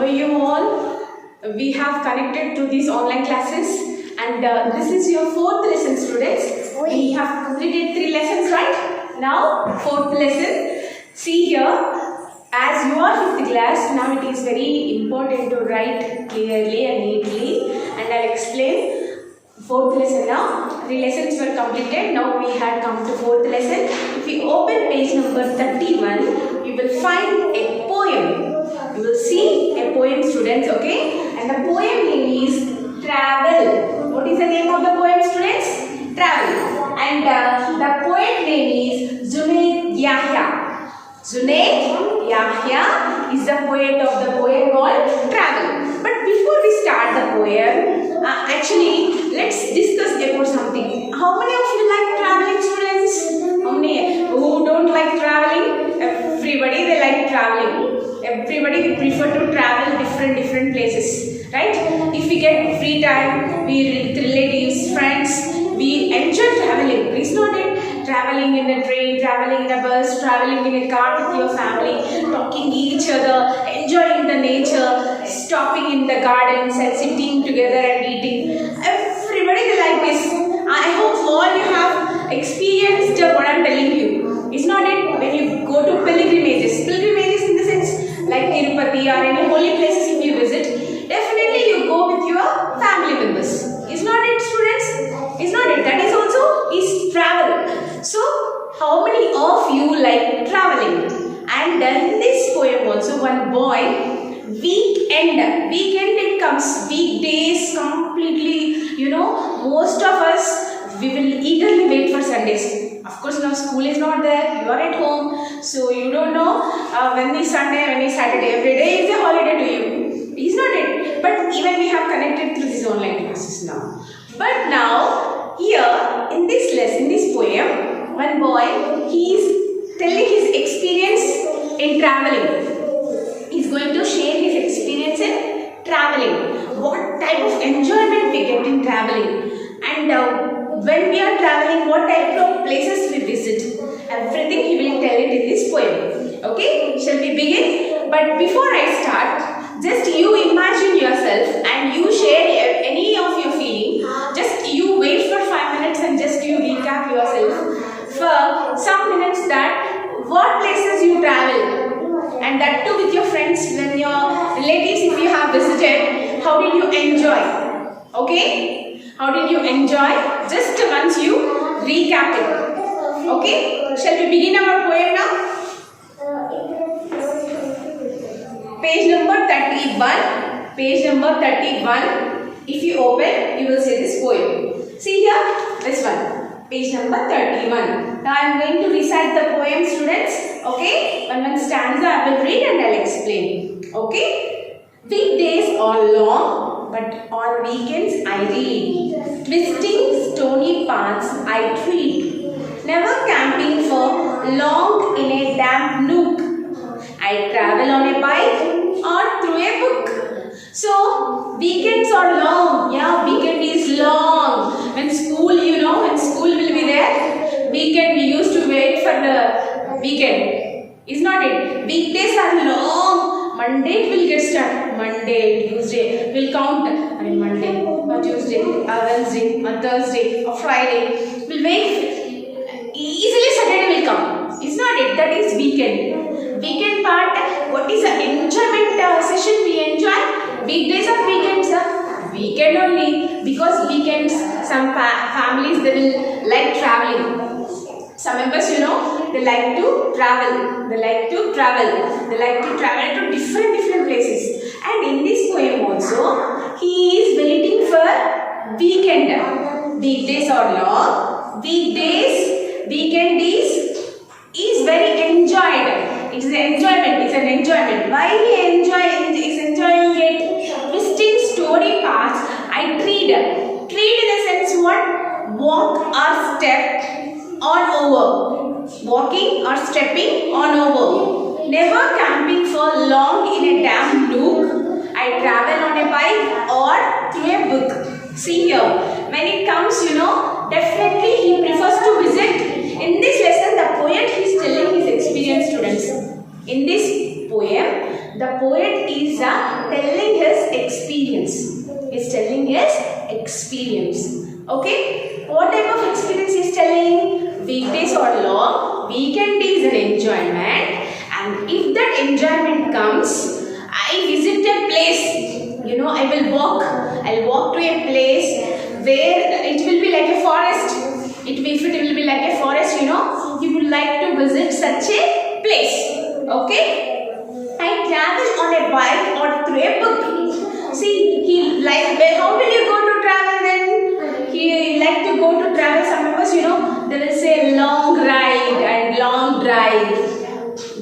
are you all? We have connected to these online classes, and this is your fourth lesson, students. We have completed 3 lessons, right? Now, fourth lesson. See here, as you are 5th class, now it is very important to write clearly and neatly, and I'll explain. Fourth lesson now. 3 lessons were completed. Now we had come to fourth lesson. If we open page number 31, you will find a poem. You will see a poem, students, okay? And the poem name is Travel. What is the name of the poem, students? Travel. And the poet name is Junaid Yahya. Junaid Yahya is the poet of the poem called Travel. But before we start the poem, actually, let's discuss about something. How many of you like traveling, students? How many who don't like traveling? Everybody, they like traveling. Everybody prefer to travel different places, right? If we get free time, we with relatives, friends, we enjoy traveling. Is not it? Traveling in a train, traveling in a bus, traveling in a car with your family, talking to each other, enjoying the nature, stopping in the gardens and sitting together and eating. Everybody they like this. I hope all you have experienced what I am telling you. Is not it? When you go to pilgrimages in the sense like Tirupati or any holy places if you visit, definitely you go with your family members. Is not it, students? Is not it? That is also is travel. So, how many of you like traveling? And in this poem also one boy, weekend it comes, weekdays completely, most of us, we will eagerly wait for Sundays. Of course, now school is not there, you are at home, so you don't know when is Sunday, when is Saturday, every day is a holiday to you. Is not it? But even we have connected through these online classes now. But now, here in this lesson, this poem, one boy, he is telling his experience in traveling. He is going to share his experience in traveling. What type of enjoyment we get in traveling. And when we are traveling, what type of places we visit. Everything he will tell it in this poem. Okay, shall we begin? But before I start, just you imagine yourself and you share any of your feeling. Just you wait for 5 minutes and just you recap yourself for some minutes that what places you travel, and that too with your friends, when your relatives if you have visited, how did you enjoy? Okay? How did you enjoy? Just once you recap it. Okay? Shall we begin our poem now? Page number 31. Page number 31. If you open, you will see this poem. See here, this one. Page number 31. Now I am going to recite the poem, students. Okay? One stanza I will read and I will explain. Okay? Weekdays are long, but on weekends I read. Twisting stony paths I tread. Never camping for long in a damp nook. I travel on a bike or through a book. So, weekends are long. Yeah, weekend is long. When school, when school will be there, weekend we used to wait for the weekend. Is not it? Weekdays are long. Monday it will get started. Monday, Tuesday, we'll count. Monday, or Tuesday, or Wednesday, or Thursday, or Friday. We'll wait. Easily Saturday will come. Is not it? That is weekend. Weekend part, what is the enjoyment session we enjoy? Weekdays or weekends? Weekend only. Because weekends, some families, they will like traveling. Some members, they like to travel. They like to travel. They like to travel to different places. And in this poem also, he is waiting for weekend. Weekdays are long. Weekend is very enjoyed. It is an enjoyment. It's an enjoyment. Why he is enjoying it? Twisting story paths I tread. Tread in the sense what? Walk or step on over. Walking or stepping on over. Never camping for long in a damp nook. I travel on a bike or through a book. See here, when it comes, definitely he prefers to visit. In this lesson, the poet is telling his experience, students. In this poem, the poet is telling or long, weekend is an enjoyment, and if that enjoyment comes, I visit a place. You know, I'll walk to a place where it will be like a forest. If it will be like a forest, you know, you would like to visit such a place. Okay? I travel on a bike or through a book. See, how will you go to travel then? He like to go to travel. Some of us, you know, they will say long ride and long drive.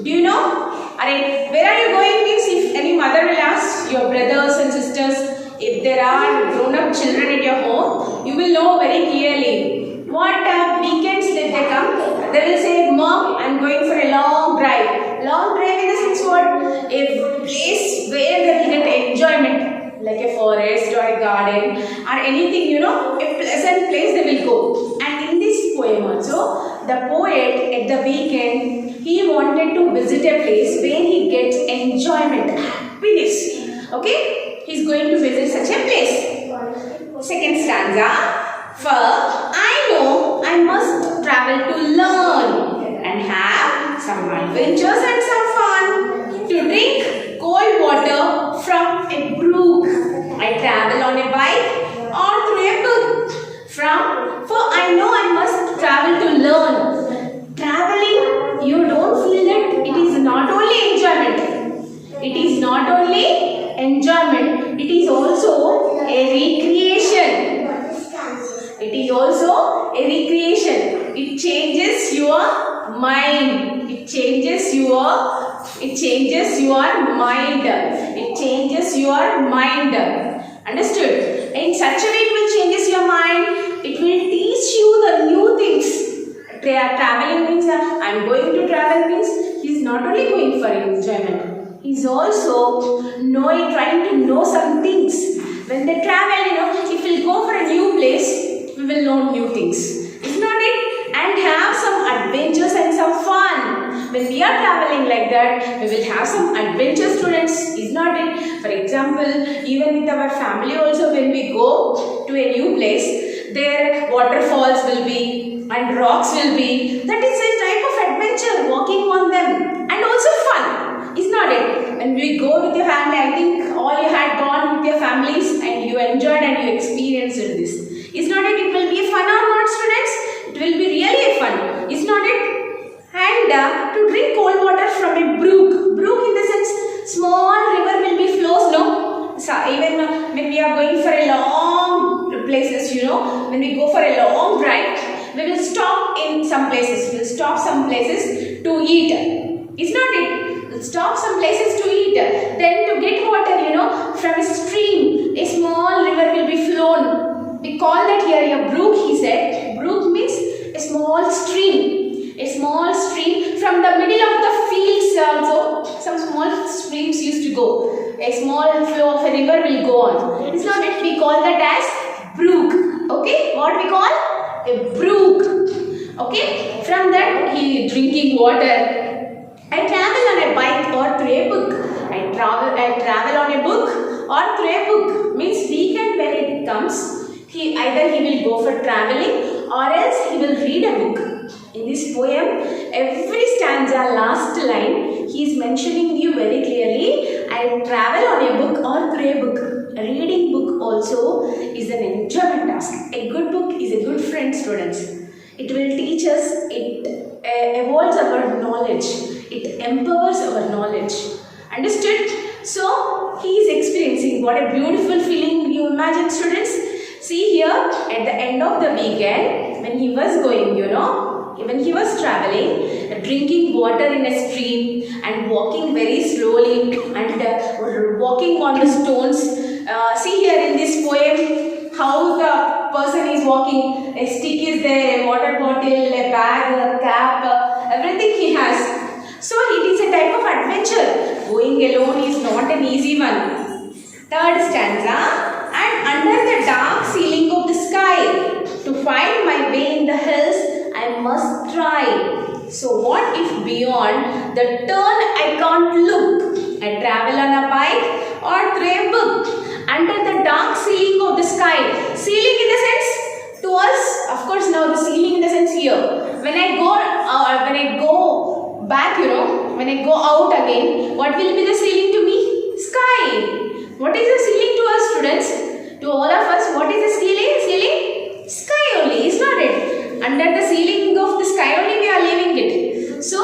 Do you know? Where are you going means if any mother will ask your brothers and sisters, if there are grown-up children at your home, you will know very clearly. What weekends did they come? They will say, Mom, I am going for a long drive. Long drive in the sense what? A place where they will get enjoyment, like a forest or a garden or anything, you know, a pleasant place they will go. And in this poem also, the poet at the weekend, he wanted to visit a place where he gets enjoyment, happiness. Okay? He is going to visit such a place. Second stanza. For I know I must travel to learn and have some adventures and some fun. To drink cold water from a brook. I travel on a bike or through a book. For I know I must travel to learn. Traveling, you don't feel that it is not only enjoyment. It is not only enjoyment. It is also a recreation. It is also a recreation. It changes your mind. It changes your mind. It changes your mind. Understood? In such a way it will changes your mind. It will teach you the new things. Traveling means I am going to travel means he is not only going for enjoyment. He is also trying to know some things. When they travel, you know, if we go for a new place, we will know new things. Is not it? And have some adventures and some fun. When we are traveling like that, we will have some adventure, students. Is not it? For example, even with our family also, when we go to a new place, there waterfalls will be and rocks will be. That is a type of adventure, walking on them, and also fun. Is not it? When we go with your family, I think all you had gone with your families and you enjoyed and you experienced this. Is not it? It will be a fun or not, students? It will be really a fun. Is not it? And to drink cold water from a brook. Brook in the sense, small river will be flows, no? So even when we are going for a long places, you know, when we go for a long drive, we will stop in some places. We will stop some places to eat. Is not it? We'll stop some places to eat. Then to get water, you know, from a stream, a small river will be flown. We call that here a brook, he said. Brook means a small stream. A small stream from the middle of the fields also. Some small streams used to go. A small flow of a river will go on. It's not it. We call that as brook. Okay. What we call? A brook. Okay. From that he is drinking water. I travel on a bike or through a book. I travel on a book or through a book. Means weekend when it comes, either he will go for traveling or else he will read a book. In this poem, every stanza, last line, he is mentioning you very clearly, I travel on a book or through a book. A reading book also is an enjoyment task. A good book is a good friend, students. It will teach us, it evolves our knowledge, it empowers our knowledge. Understood? So, he is experiencing what a beautiful feeling. You imagine, students. See here, at the end of the weekend, when he was going, you know, when he was traveling, drinking water in a stream and walking very slowly and walking on the stones. See here in this poem, how the person is walking. A stick is there, a water bottle, a bag, a cap, everything he has. So it is a type of adventure. Going alone is not an easy one. Third stanza. And under the dark ceiling of the sky, to find my way in the hills, I must try. So what if beyond the turn I can't look? I travel on a bike or through a book. Under the dark ceiling of the sky. Ceiling in the sense, to us, of course now the ceiling in the sense here. When I go when I go back, when I go out again, what will be the ceiling to me? Sky. What is the ceiling to us, students? To all of us, what is the ceiling? Ceiling? Sky only, is not it? Under the ceiling of the sky only we are living it. So,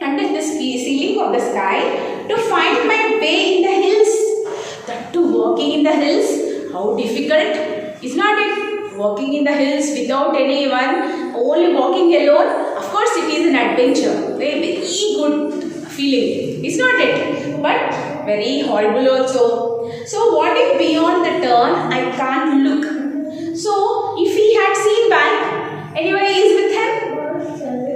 under the ceiling of the sky, to find my way in the hills, that too walking in the hills, how difficult, is not it? Walking in the hills without anyone, only walking alone, of course it is an adventure, very good feeling, is not it? But very horrible also. So what if beyond the turn I can't look? So if he had seen back, anybody is with him?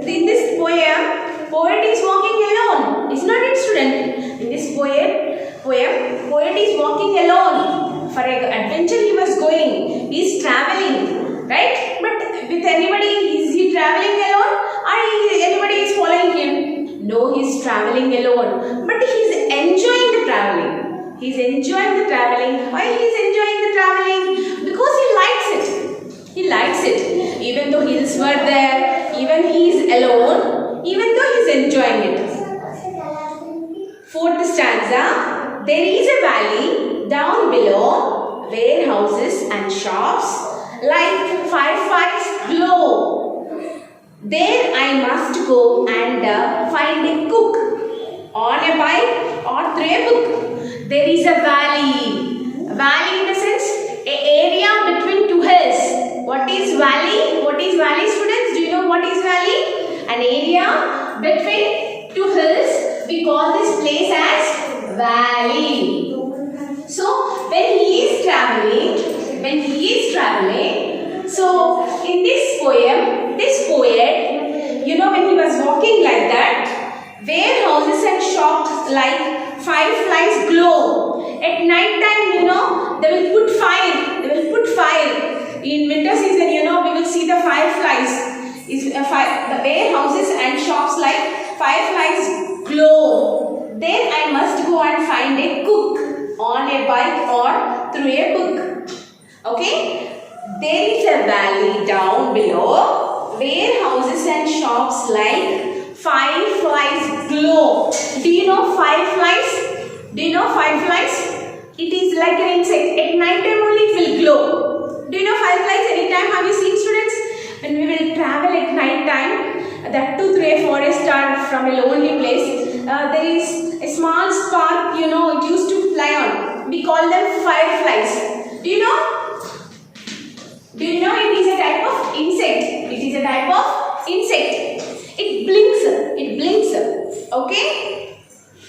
In this poem, poet is walking alone, is not it, student? In this poem, poet is walking alone. For an adventure he was going, he is traveling, right? But with anybody, is he traveling alone or anybody is following him? No, he is traveling alone, but he is enjoying the traveling. He is enjoying the traveling. Why he is enjoying the traveling? Because he likes it. He likes it. Even though hills were there, even he is alone, even though he is enjoying it. Fourth stanza, there is a valley down below, warehouses and shops like fireflies glow. There I must go and find a cook on a bike or through a book. There is a valley. Valley in the sense, an area between two hills. What is valley? What is valley, students? Do you know what is valley? An area between two hills. We call this place as valley. So when he is traveling, so in this poem, this poet, when he was walking like that, warehouses and shops like fireflies glow. At night time, they will put fire. In winter season, we will see the fireflies. The warehouses and shops like fireflies glow. Then I must go and find a cook on a bike or through a book. Okay? There is a valley down below, warehouses and shops like fireflies glow. Do you know fireflies? It is like an insect. At night time only it will glow. Do you know fireflies? Anytime have you seen, students? When we will travel at night time, that too through a forest or from a lonely place, there is a small spark, it used to fly on. We call them fireflies. Do you know? It is a type of insect. It blinks. Okay?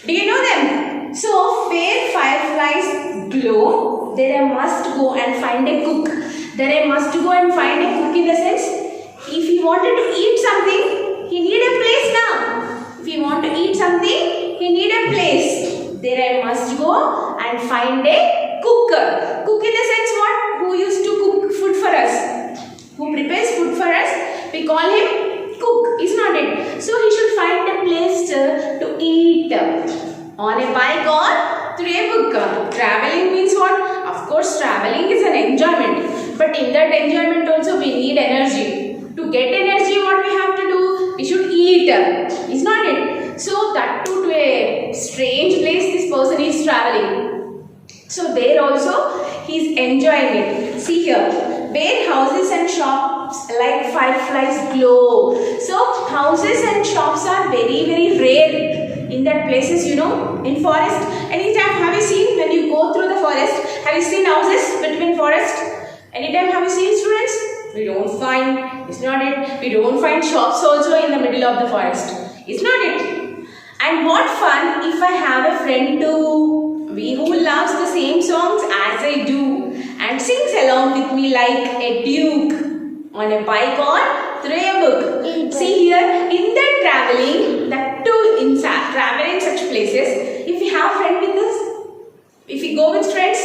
Do you know them? So, where fireflies glow, there I must go and find a cook. In the sense, if he wanted to eat something, he need a place now. If he want to eat something, he need a place. There I must go and find a cooker. Cook in the sense what? Who used to cook food for us? Who prepares food for us? We call him cook, is not it? So he should find a place to eat on a bike or through a book. Traveling means what? Of course, traveling is an enjoyment. But in that enjoyment also we need energy. To get energy, what we have to do? We should eat. Is not it? So that too to a strange place this person is traveling. So there also he is enjoying it. See here, warehouses and shops like fireflies glow. So houses and shops are very rare in that places, in forest. Anytime have you seen when you go through the forest, have you seen houses between forest? Anytime have you seen, students? We don't find, it's not it. We don't find shops also in the middle of the forest. It's not it. And what fun if I have a friend too, who loves the same songs as I do and sings along with me like a duke on a bike or through a book. See here, in that traveling, that too in traveling such places, if we have friend with us, if we go with friends,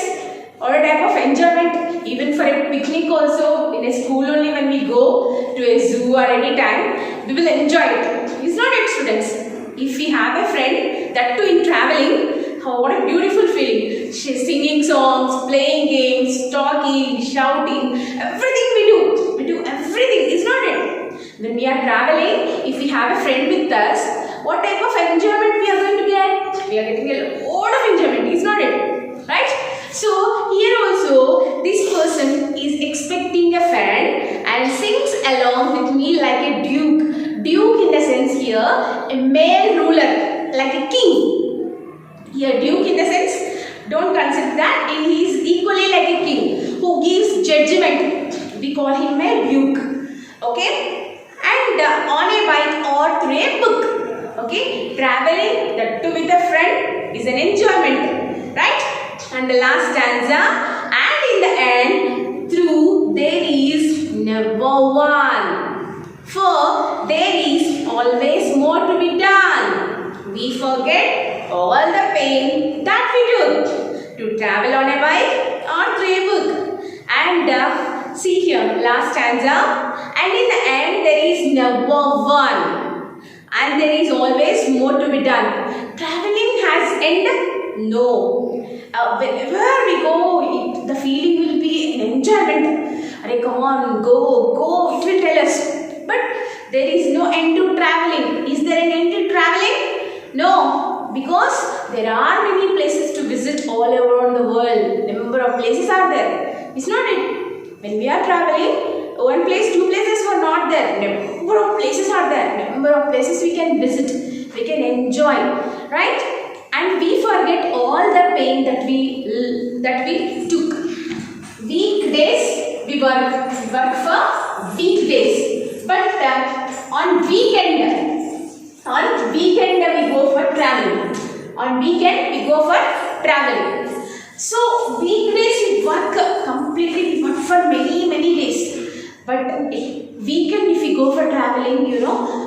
or a type of enjoyment, even for a picnic also, in a school only when we go to a zoo or any time, we will enjoy it. It's not it, students. If we have a friend, that too in traveling, what a beautiful feeling. She's singing songs, playing games, talking, shouting, everything we do. We do everything, is not it? When we are traveling, if we have a friend with us, what type of enjoyment we are going to get? We are getting a lot of enjoyment, is not it? Right? So here also this person is expecting a friend and sings along with me like a duke. Duke in the sense here, a male ruler, like a king. Here duke in the sense, don't consider that, he is equally like a king who gives judgment. We call him a duke. Okay? And on a bike or through a book. Okay? Traveling, that too with a friend, is an enjoyment. Right? And the last stanza, and in the end, through there is never one. For there is always more to be done. We forget all the pain that we took to travel on a bike or through a book. And see here, last stanza, and in the end there is never one. And there is always more to be done. Traveling has ended? No. Whenever we go, the feeling will be an enjoyment. Arey, come on, go, it will tell us. But there is no end to traveling. Is there an end to traveling? No, because there are many places to visit all around the world. Number of places are there. It's not it. When we are traveling, one place, two places were not there. Number of places are there. Number of places we can visit. We can enjoy. Right? And we forget all the pain that we took. Weekdays we work for weekdays, but on weekend we go for traveling. On weekend we go for traveling. So weekdays we work completely, we work for many days. But weekend if we go for traveling,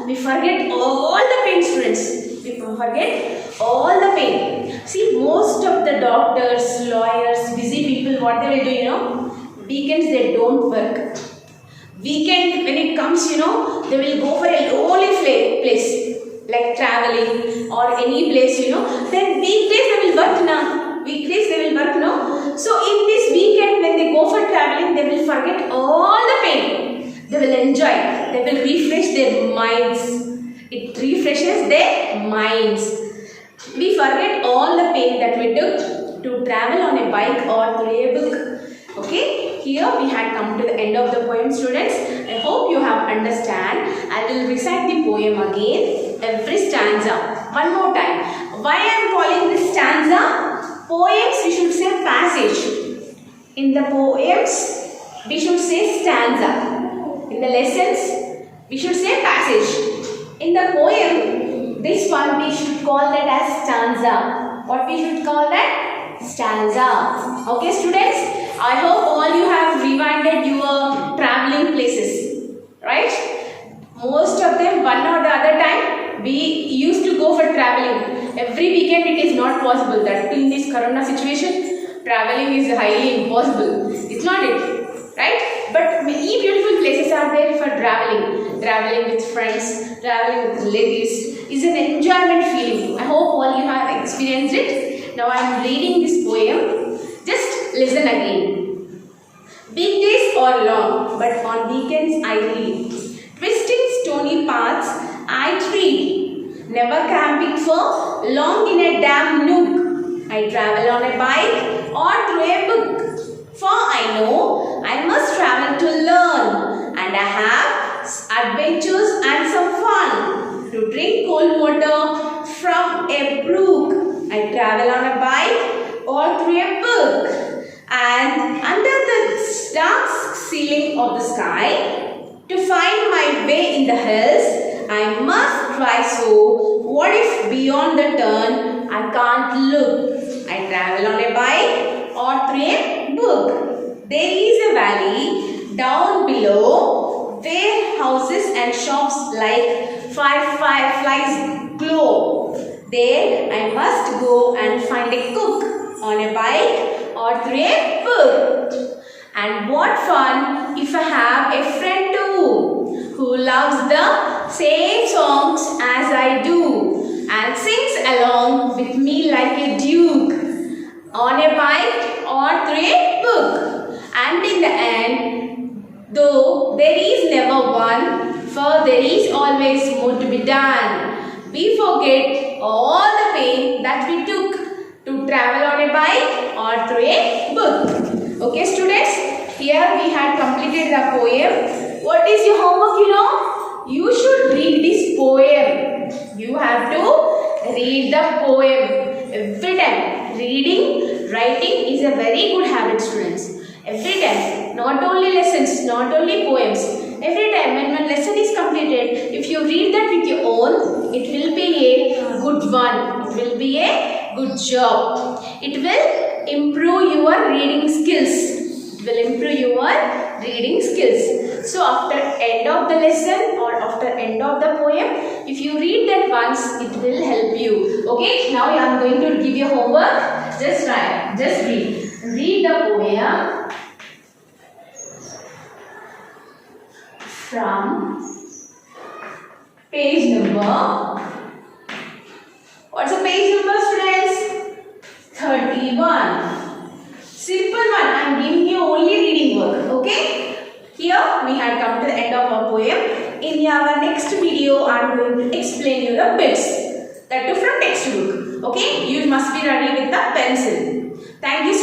we forget all the pain, students. We forget all the pain. See, most of the doctors, lawyers, busy people, what they will do, weekends they don't work. Weekend, when it comes, they will go for a lonely place, like traveling or any place, Then weekdays they will work now. Weekdays they will work now. So in this weekend, when they go for traveling, they will forget all the pain. They will enjoy. They will refresh their minds. It refreshes their minds. We forget all the pain that we took to travel on a bike or through a book. Okay, here we had come to the end of the poem, students. I hope you have understand. I will recite the poem again, every stanza. One more time. Why I am calling this stanza? Poems we should say passage. In the poems we should say stanza. In the lessons we should say passage. In the poem, this one we should call that as stanza. What we should call that? Stanza. Okay, students? I hope all you have rewinded your traveling places. Right? Most of them, one or the other time, we used to go for traveling. Every weekend it is not possible. That in this corona situation, traveling is highly impossible. It's not it. Right? But many beautiful places are there for traveling. Traveling with friends, traveling with relatives is an enjoyment feeling. I hope all you have experienced it. Now I am reading this poem. Just listen again. Big days are long, but on weekends I read. Twisting stony paths I tread. Never camping for long in a damp nook. I travel on a bike or through a book. For I know I must travel to learn, and I have adventures and some fun. To drink cold water from a brook, I travel on a bike or through a book. And under the dark ceiling of the sky, to find my way in the hills, I must try so. What if beyond the turn I can't look? I travel on a bike or through a book. There is a valley down below where houses and shops like fireflies glow. There I must go and find a cook on a bike or through a book. And what fun if I have a friend too, who loves the same songs as I do and sings along with me like a duke on a bike or through a book. And in the end, though there is never one, for there is more to be done. We forget all the pain that we took to travel on a bike or through a book. Okay students, here we had completed the poem. What is your homework, you know? You should read this poem. You have to read the poem every time. Reading, writing is a very good habit, students. Every time, not only lessons, not only poems. Every time when one lesson is completed, if you read that with your own, it will be a good one. It will be a good job. It will improve your reading skills. It will improve your reading skills. So after end of the lesson or after end of the poem, if you read that once, it will help you. Okay, now I am going to give you homework. Just write, just read. Read the poem from page number. What's the page number, students? 31. Simple one. I am giving you only reading work. Okay? Here we had come to the end of our poem. In our next video, I am going to explain you the bits. That too from textbook. Okay? You must be ready with the pencil. Thank you.